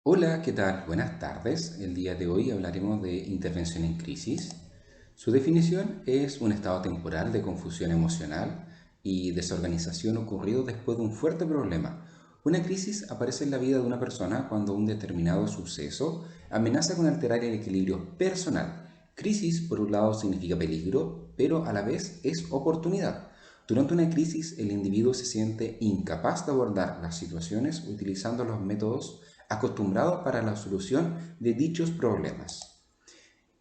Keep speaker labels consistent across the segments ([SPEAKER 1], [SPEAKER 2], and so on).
[SPEAKER 1] Hola, ¿qué tal? Buenas tardes. El día de hoy hablaremos de intervención en crisis. Su definición es un estado temporal de confusión emocional y desorganización ocurrido después de un fuerte problema. Una crisis aparece en la vida de una persona cuando un determinado suceso amenaza con alterar el equilibrio personal. Crisis, por un lado, significa peligro, pero a la vez es oportunidad. Durante una crisis, el individuo se siente incapaz de abordar las situaciones utilizando los métodos acostumbrados para la solución de dichos problemas.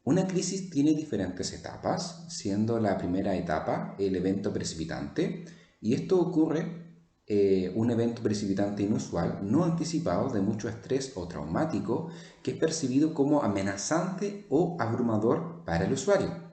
[SPEAKER 1] Una crisis tiene diferentes etapas, siendo la primera etapa el evento precipitante, y esto ocurre un evento precipitante inusual, no anticipado, de mucho estrés o traumático, que es percibido como amenazante o abrumador para el usuario.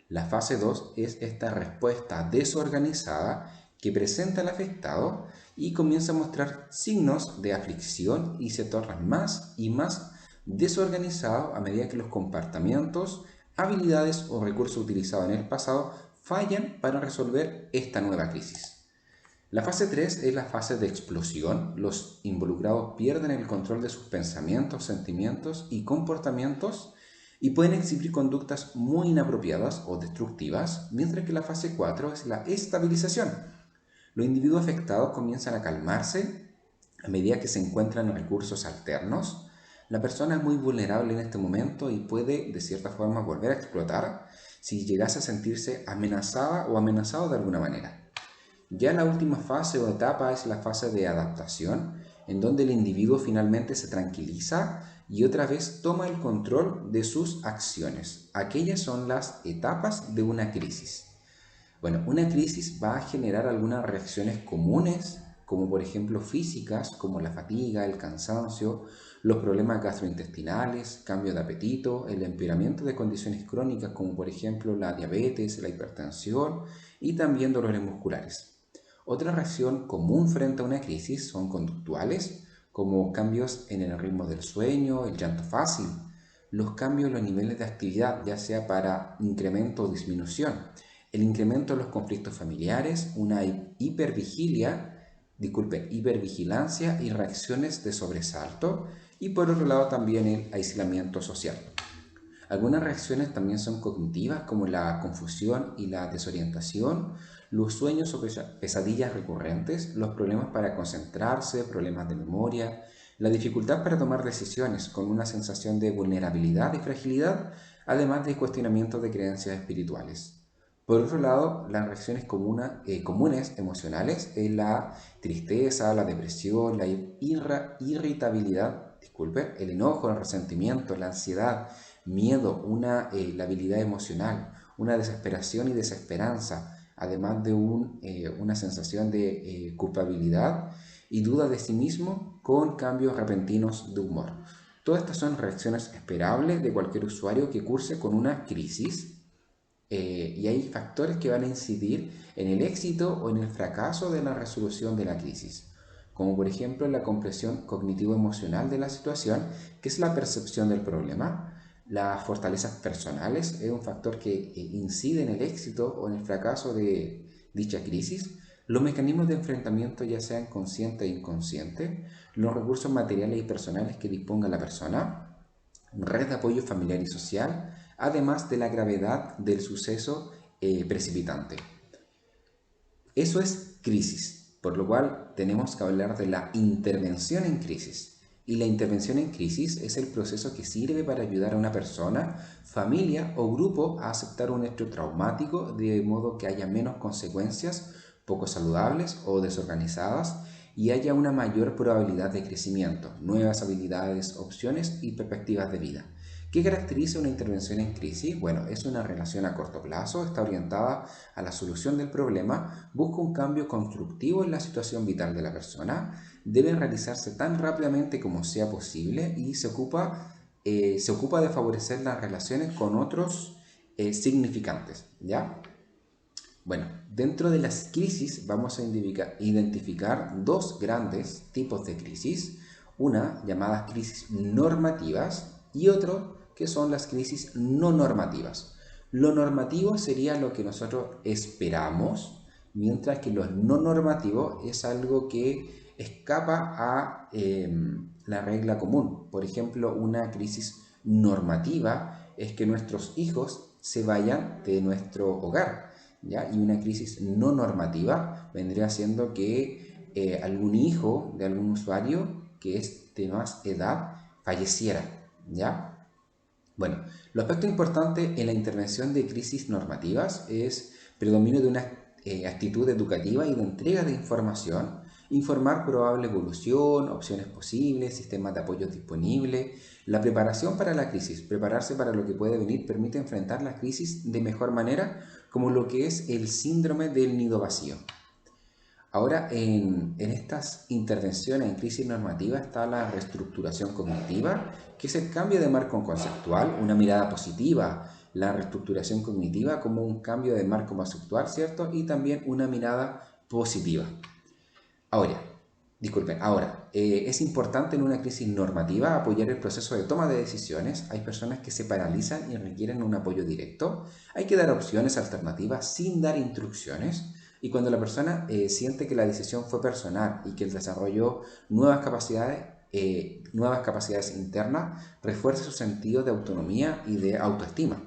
[SPEAKER 1] La fase 2 es esta respuesta desorganizada que presenta el afectado y comienza a mostrar signos de aflicción y se torna más y más desorganizado a medida que los comportamientos, habilidades o recursos utilizados en el pasado fallan para resolver esta nueva crisis. La fase 3 es la fase de explosión. Los involucrados pierden el control de sus pensamientos, sentimientos y comportamientos y pueden exhibir conductas muy inapropiadas o destructivas, mientras que la fase 4 es la estabilización. Los individuos afectados comienzan a calmarse a medida que se encuentran recursos alternos. La persona es muy vulnerable en este momento y puede, de cierta forma, volver a explotar si llegase a sentirse amenazada o amenazado de alguna manera. Ya la última fase o etapa es la fase de adaptación, en donde el individuo finalmente se tranquiliza y otra vez toma el control de sus acciones. Aquellas son las etapas de una crisis. Bueno, una crisis va a generar algunas reacciones comunes, como por ejemplo físicas, como la fatiga, el cansancio, los problemas gastrointestinales, cambio de apetito, el empeoramiento de condiciones crónicas, como por ejemplo la diabetes, la hipertensión y también dolores musculares. Otra reacción común frente a una crisis son conductuales, como cambios en el ritmo del sueño, el llanto fácil, los cambios en los niveles de actividad, ya sea para incremento o disminución, el incremento de los conflictos familiares, una hipervigilancia y reacciones de sobresalto, y por otro lado también el aislamiento social. Algunas reacciones también son cognitivas, como la confusión y la desorientación, los sueños o pesadillas recurrentes, los problemas para concentrarse, problemas de memoria, la dificultad para tomar decisiones con una sensación de vulnerabilidad y fragilidad, además de cuestionamientos de creencias espirituales. Por otro lado, las reacciones comunes emocionales es la tristeza, la depresión, la irritabilidad, el enojo, el resentimiento, la ansiedad, miedo, la habilidad emocional, una desesperación y desesperanza, además de una sensación de culpabilidad y duda de sí mismo con cambios repentinos de humor. Todas estas son reacciones esperables de cualquier usuario que curse con una crisis, y hay factores que van a incidir en el éxito o en el fracaso de la resolución de la crisis, como por ejemplo la comprensión cognitivo-emocional de la situación, que es la percepción del problema. Las fortalezas personales es un factor que incide en el éxito o en el fracaso de dicha crisis. Los mecanismos de enfrentamiento, ya sean consciente e inconsciente, los recursos materiales y personales que disponga la persona, red de apoyo familiar y social, además de la gravedad del suceso precipitante. Eso es crisis, por lo cual tenemos que hablar de la intervención en crisis. Y la intervención en crisis es el proceso que sirve para ayudar a una persona, familia o grupo a aceptar un hecho traumático de modo que haya menos consecuencias poco saludables o desorganizadas y haya una mayor probabilidad de crecimiento, nuevas habilidades, opciones y perspectivas de vida. ¿Qué caracteriza una intervención en crisis? Bueno, es una relación a corto plazo, está orientada a la solución del problema, busca un cambio constructivo en la situación vital de la persona, debe realizarse tan rápidamente como sea posible y se ocupa de favorecer las relaciones con otros significantes, ¿ya? Bueno, dentro de las crisis vamos a identificar dos grandes tipos de crisis, una llamada crisis normativas y otro que son las crisis no normativas. Lo normativo sería lo que nosotros esperamos, mientras que lo no normativo es algo que escapa a la regla común. Por ejemplo, una crisis normativa es que nuestros hijos se vayan de nuestro hogar, ¿ya? Y una crisis no normativa vendría siendo que algún hijo de algún usuario que es de más edad falleciera, ¿ya? Bueno, lo aspecto importante en la intervención de crisis normativas es predominio de una actitud educativa y de entrega de información, informar probable evolución, opciones posibles, sistemas de apoyo disponibles, la preparación para la crisis, prepararse para lo que puede venir permite enfrentar la crisis de mejor manera, como lo que es el síndrome del nido vacío. Ahora, en estas intervenciones en crisis normativa está la reestructuración cognitiva, que es el cambio de marco conceptual, una mirada positiva, la reestructuración cognitiva como un cambio de marco conceptual, ¿cierto? Y también una mirada positiva. Ahora, es importante en una crisis normativa apoyar el proceso de toma de decisiones. Hay personas que se paralizan y requieren un apoyo directo. Hay que dar opciones alternativas sin dar instrucciones. Y cuando la persona siente que la decisión fue personal y que el desarrollo nuevas capacidades internas, refuerza su sentido de autonomía y de autoestima.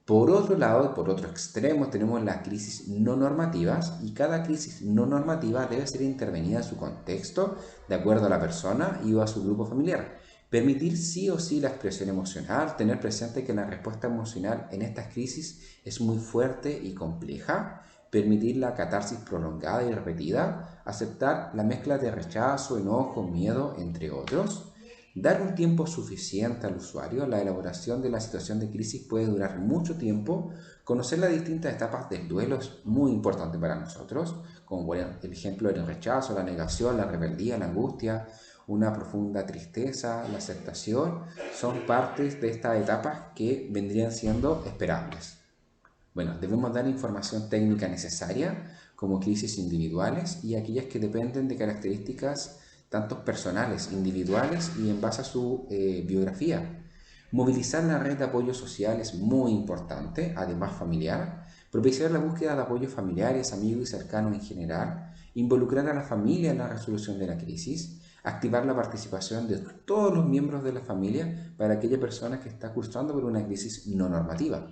[SPEAKER 1] Por otro lado, por otro extremo, tenemos las crisis no normativas y cada crisis no normativa debe ser intervenida en su contexto, de acuerdo a la persona y o a su grupo familiar. Permitir sí o sí la expresión emocional, tener presente que la respuesta emocional en estas crisis es muy fuerte y compleja, permitir la catarsis prolongada y repetida, aceptar la mezcla de rechazo, enojo, miedo, entre otros. Dar un tiempo suficiente al usuario. La elaboración de la situación de crisis puede durar mucho tiempo. Conocer las distintas etapas del duelo es muy importante para nosotros, como por el ejemplo el rechazo, la negación, la rebeldía, la angustia, una profunda tristeza, la aceptación, son partes de estas etapas que vendrían siendo esperables. Bueno, debemos dar información técnica necesaria, como crisis individuales y aquellas que dependen de características tanto personales, individuales y en base a su biografía. Movilizar la red de apoyo social es muy importante, además familiar. Propiciar la búsqueda de apoyos familiares, amigos y cercanos en general. Involucrar a la familia en la resolución de la crisis. Activar la participación de todos los miembros de la familia para aquella persona que está cursando por una crisis no normativa.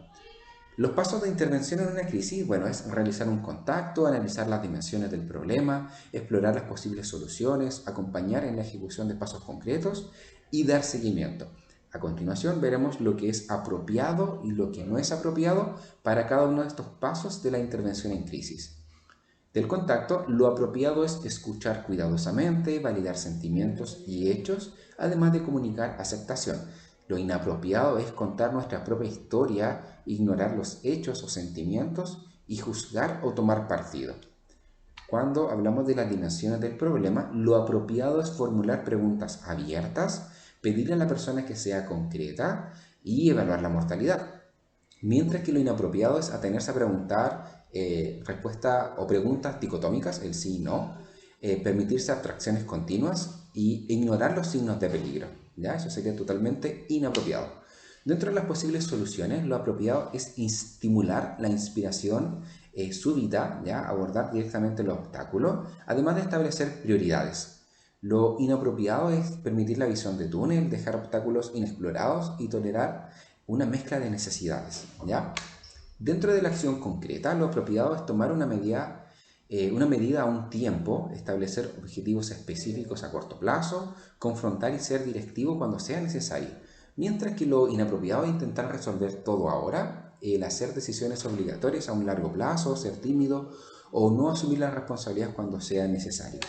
[SPEAKER 1] Los pasos de intervención en una crisis, bueno, es realizar un contacto, analizar las dimensiones del problema, explorar las posibles soluciones, acompañar en la ejecución de pasos concretos y dar seguimiento. A continuación veremos lo que es apropiado y lo que no es apropiado para cada uno de estos pasos de la intervención en crisis. Del contacto, lo apropiado es escuchar cuidadosamente, validar sentimientos y hechos, además de comunicar aceptación. Lo inapropiado es contar nuestra propia historia, ignorar los hechos o sentimientos y juzgar o tomar partido. Cuando hablamos de las dimensiones del problema, lo apropiado es formular preguntas abiertas, pedirle a la persona que sea concreta y evaluar la mortalidad. Mientras que lo inapropiado es atenerse a preguntar respuestas o preguntas dicotómicas, el sí y no, permitirse abstracciones continuas y ignorar los signos de peligro. ¿Ya? Eso sería totalmente inapropiado. Dentro de las posibles soluciones, lo apropiado es estimular la inspiración súbita, ¿ya? Abordar directamente los obstáculos, además de establecer prioridades. Lo inapropiado es permitir la visión de túnel, dejar obstáculos inexplorados y tolerar una mezcla de necesidades, ¿ya? Dentro de la acción concreta, lo apropiado es tomar una medida a un tiempo, establecer objetivos específicos a corto plazo, confrontar y ser directivo cuando sea necesario. Mientras que lo inapropiado es intentar resolver todo ahora, el hacer decisiones obligatorias a un largo plazo, ser tímido o no asumir las responsabilidades cuando sea necesario.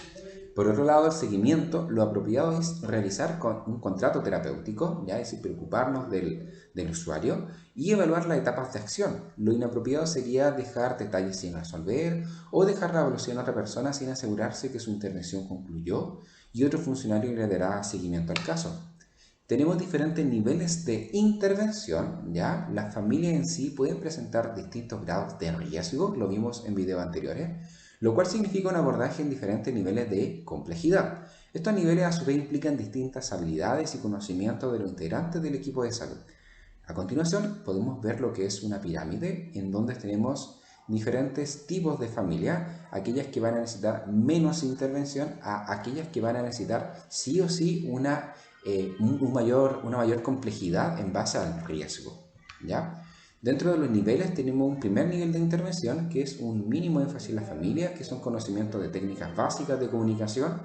[SPEAKER 1] Por otro lado, el seguimiento, lo apropiado es realizar un contrato terapéutico, ya es decir, preocuparnos del usuario y evaluar las etapas de acción. Lo inapropiado sería dejar detalles sin resolver o dejar la evaluación a otra persona sin asegurarse que su intervención concluyó y otro funcionario le dará seguimiento al caso. Tenemos diferentes niveles de intervención, ¿ya? Las familias en sí pueden presentar distintos grados de riesgo, lo vimos en videos anteriores, lo cual significa un abordaje en diferentes niveles de complejidad. Estos niveles a su vez implican distintas habilidades y conocimientos de los integrantes del equipo de salud. A continuación podemos ver lo que es una pirámide en donde tenemos diferentes tipos de familia, aquellas que van a necesitar menos intervención a aquellas que van a necesitar sí o sí una mayor complejidad en base al riesgo, ¿ya? Dentro de los niveles tenemos un primer nivel de intervención, que es un mínimo énfasis en la familia, que son conocimientos de técnicas básicas de comunicación,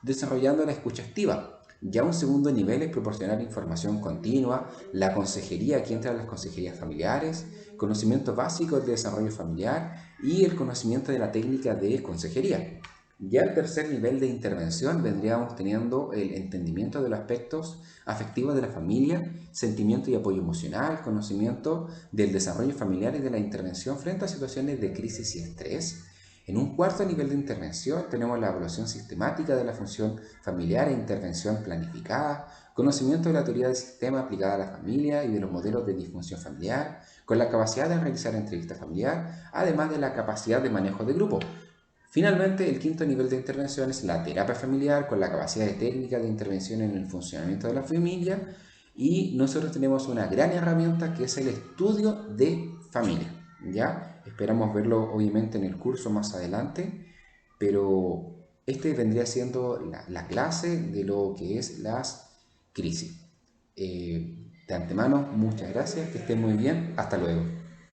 [SPEAKER 1] desarrollando la escucha activa. Ya un segundo nivel es proporcionar información continua, la consejería, aquí entran las consejerías familiares, conocimientos básicos de desarrollo familiar y el conocimiento de la técnica de consejería. Ya el tercer nivel de intervención vendríamos teniendo el entendimiento de los aspectos afectivos de la familia, sentimiento y apoyo emocional, conocimiento del desarrollo familiar y de la intervención frente a situaciones de crisis y estrés. En un cuarto nivel de intervención tenemos la evaluación sistemática de la función familiar e intervención planificada, conocimiento de la teoría del sistema aplicada a la familia y de los modelos de disfunción familiar, con la capacidad de realizar entrevista familiar, además de la capacidad de manejo de grupo. Finalmente, el quinto nivel de intervención es la terapia familiar con la capacidad de técnica de intervención en el funcionamiento de la familia y nosotros tenemos una gran herramienta que es el estudio de familia, ¿ya? Esperamos verlo obviamente en el curso más adelante, pero este vendría siendo la clase de lo que es las crisis. De antemano, muchas gracias, que estén muy bien, hasta luego.